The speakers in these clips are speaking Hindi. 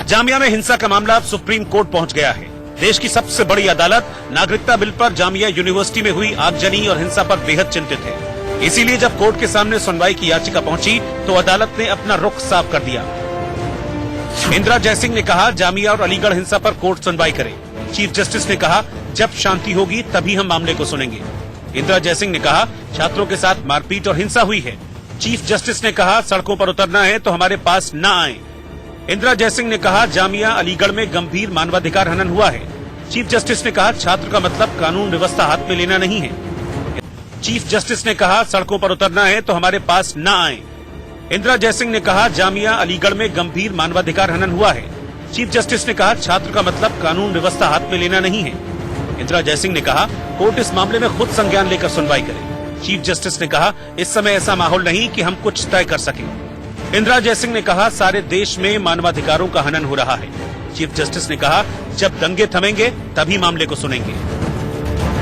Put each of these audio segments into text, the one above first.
जामिया में हिंसा का मामला अब सुप्रीम कोर्ट पहुंच गया है। देश की सबसे बड़ी अदालत नागरिकता बिल पर जामिया यूनिवर्सिटी में हुई आगजनी और हिंसा पर बेहद चिंतित है। इसीलिए जब कोर्ट के सामने सुनवाई की याचिका पहुंची तो अदालत ने अपना रुख साफ कर दिया। इंदिरा जयसिंह ने कहा, जामिया और अलीगढ़ हिंसा पर कोर्ट सुनवाई करे। चीफ जस्टिस ने कहा, जब शांति होगी तभी हम मामले को सुनेंगे। इंदिरा जयसिंह ने कहा, छात्रों के साथ मारपीट और हिंसा हुई है। चीफ जस्टिस ने कहा, सड़कों पर उतरना है तो हमारे पास न आए। इंदिरा जयसिंह ने कहा, जामिया अलीगढ़ में गंभीर मानवाधिकार हनन हुआ है। चीफ जस्टिस ने कहा, छात्र का मतलब कानून व्यवस्था हाथ में लेना नहीं है। चीफ जस्टिस ने कहा, सड़कों पर उतरना है तो हमारे पास न आए। इंदिरा जयसिंह ने कहा, जामिया अलीगढ़ में गंभीर मानवाधिकार हनन हुआ है। चीफ जस्टिस ने कहा, छात्र का मतलब कानून व्यवस्था हाथ में लेना नहीं है। इंदिरा जयसिंह ने कहा, कोर्ट इस मामले में खुद संज्ञान लेकर सुनवाई करे। चीफ जस्टिस ने कहा, इस समय ऐसा माहौल नहीं कि हम कुछ तय कर सकें। इंदिरा जयसिंह ने कहा, सारे देश में मानवाधिकारों का हनन हो रहा है। चीफ जस्टिस ने कहा, जब दंगे थमेंगे तभी मामले को सुनेंगे।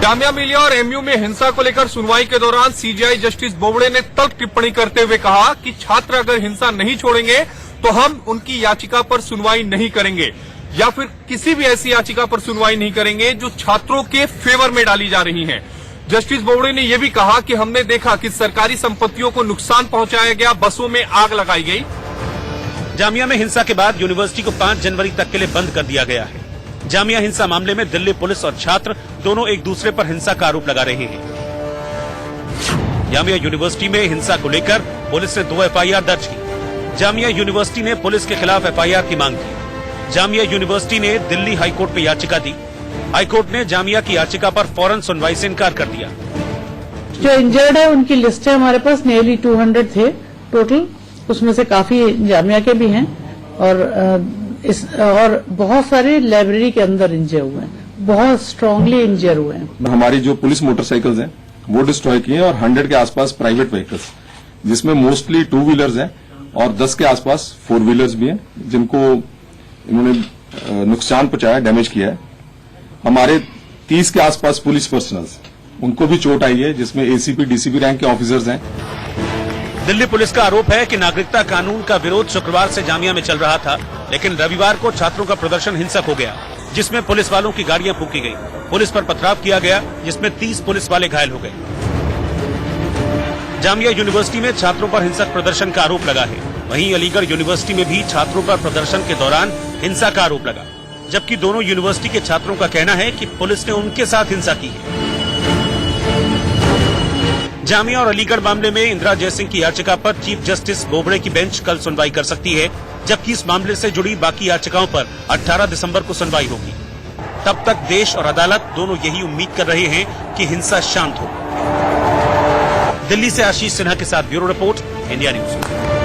जामिया मिलिया और एमयू में हिंसा को लेकर सुनवाई के दौरान सीजेआई जस्टिस बोबड़े ने तल्ख टिप्पणी करते हुए कहा कि छात्र अगर हिंसा नहीं छोड़ेंगे तो हम उनकी याचिका पर सुनवाई नहीं करेंगे या फिर किसी भी ऐसी याचिका पर सुनवाई नहीं करेंगे जो छात्रों के फेवर में डाली जा रही है। जस्टिस बोबड़े ने यह भी कहा कि हमने देखा कि सरकारी संपत्तियों को नुकसान पहुंचाया गया, बसों में आग लगाई गई। जामिया में हिंसा के बाद यूनिवर्सिटी को 5 जनवरी तक के लिए बंद कर दिया गया है। जामिया हिंसा मामले में दिल्ली पुलिस और छात्र दोनों एक दूसरे पर हिंसा का आरोप लगा रहे हैं। जामिया यूनिवर्सिटी में हिंसा को लेकर पुलिस ने 2 एफआईआर दर्ज की। जामिया यूनिवर्सिटी ने पुलिस के खिलाफ एफआईआर की मांग की। जामिया यूनिवर्सिटी ने दिल्ली हाईकोर्ट में याचिका दी। हाईकोर्ट ने जामिया की याचिका पर फौरन सुनवाई से इनकार कर दिया। जो इंजर्ड है उनकी लिस्ट है हमारे पास, नियरली 200 थे टोटल, उसमें से काफी जामिया के भी हैं और बहुत सारे लाइब्रेरी के अंदर इंजर हुए हैं, बहुत स्ट्रांगली इंजर हुए हैं। हमारी जो पुलिस मोटरसाइकिल्स हैं वो डिस्ट्रॉय किए और 100 के आसपास प्राइवेट व्हीकल्स, जिसमें मोस्टली 2 व्हीलर्स हैं और 10 के आसपास 4 व्हीलर्स भी हैं, जिनको इन्होंने नुकसान पहुंचाया, डैमेज किया है। हमारे 30 के आसपास पुलिस पर्सनल्स, उनको भी चोट आई है, जिसमें एसीपी डीसीपी रैंक के ऑफिसर्स हैं। दिल्ली पुलिस का आरोप है कि नागरिकता कानून का विरोध शुक्रवार से जामिया में चल रहा था, लेकिन रविवार को छात्रों का प्रदर्शन हिंसक हो गया, जिसमें पुलिस वालों की गाड़ियां फूंकी गई, पुलिस पर पथराव किया गया, जिसमें 30 पुलिस वाले घायल हो गए। जामिया यूनिवर्सिटी में छात्रों पर हिंसक प्रदर्शन का आरोप लगा है। वहीं अलीगढ़ यूनिवर्सिटी में भी छात्रों पर प्रदर्शन के दौरान हिंसा का आरोप लगा, जबकि दोनों यूनिवर्सिटी के छात्रों का कहना है कि पुलिस ने उनके साथ हिंसा की है। जामिया और अलीगढ़ मामले में इंदिरा जयसिंह की याचिका पर चीफ जस्टिस बोबड़े की बेंच कल सुनवाई कर सकती है, जबकि इस मामले से जुड़ी बाकी याचिकाओं पर 18 दिसंबर को सुनवाई होगी। तब तक देश और अदालत दोनों यही उम्मीद कर रहे हैं कि हिंसा शांत हो। दिल्ली से आशीष सिन्हा के साथ ब्यूरो रिपोर्ट, इंडिया न्यूज।